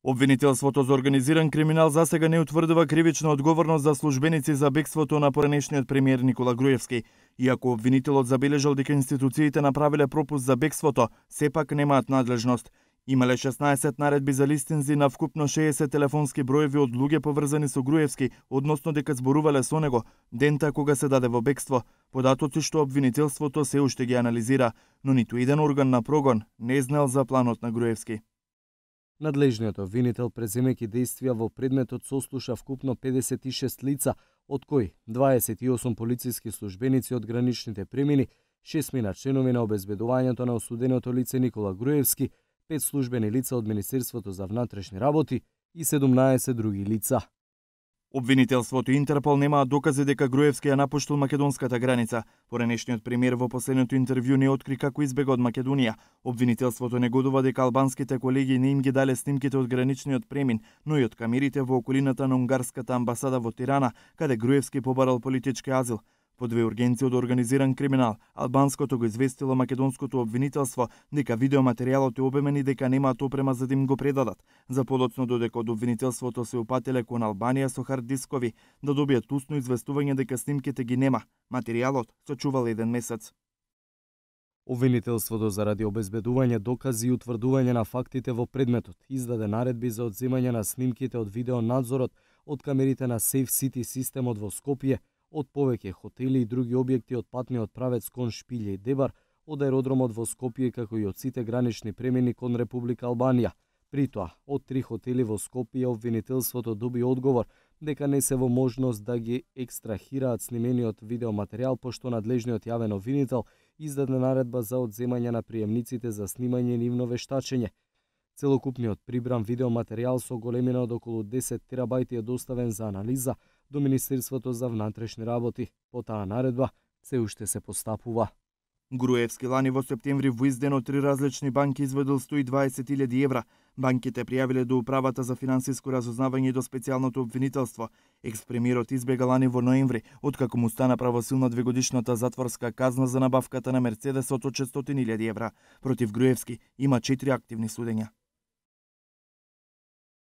Обвинителството за организиран криминал засега не утврдува кривична одговорност за службеници за бегството на поранешниот премиер Никола Груевски. Иако обвинителот забележал дека институциите направиле пропуст за бегството, сепак немаат надлежност. Имале 16 наредби за листинзи на вкупно 60 телефонски броеви од луѓе поврзани со Груевски, односно дека зборувале со него дента кога се даде во бегство. Податоци што обвинителството се уште ги анализира, но ниту еден орган на прогон не знал за планот на Груевски. Надлежниот обвинител, преземајќи действија во предметот, сослуша вкупно 56 лица, од кои 28 полициски службеници од граничните премини, 6 мина членови на обезбедувањето на осуденото лице Никола Груевски, 5 службени лица од Министерството за внатрешни работи и 17 други лица. Обвинителството Интерпол немаа докази дека Груевски ја напуштил македонската граница. Поранешниот премиер во последното интервју не откри како избега од Македонија. Обвинителството негодува дека албанските колеги не им ги дале снимките од граничниот премин, но и од камерите во околината на унгарската амбасада во Тирана, каде Груевски побарал политички азил. По две ургенции од организиран криминал, албанското го известило македонското обвинителство дека видеоматеријалот е обемен и дека немаат опрема за да им го предадат. За подоцно додека од обвинителството се упателе кон Албанија со хард дискови да добијат усно известување дека снимките ги нема. Материјалот се чувал 1 месец. Обвинителството заради обезбедување докази и утврдување на фактите во предметот издаде наредби за одземање на снимките од видеонадзорот од камерите на Safe City системот во Скопје, од повеќе хотели и други објекти од патниот правец кон Шпилје и Дебар, од аеродромот во Скопје, како и од сите гранични премини кон Република Албанија. При тоа, од 3 хотели во Скопје обвинителството доби одговор дека не се во можност да ги екстрахираат снимениот видеоматеријал, пошто надлежниот јавен обвинител издаде наредба за одземање на приемниците за снимање и нивно вештачење. Целокупниот прибран видеоматеријал со големина од околу 10 терабајти е доставен за анализа до Министерството за внатрешни работи. По таа наредба се уште се постапува. Груевски лани во септември во изден од 3 различни банки изведил 120.000 евра. Банките пријавиле до Управата за финансиско разузнавање и до специјалното обвинителство. Екс-премиерот избега лани во ноември, откако му стана правосилна 2-годишната затворска казна за набавката на Мерцедес од 400.000 евра. Против Груевски има 4 активни судења.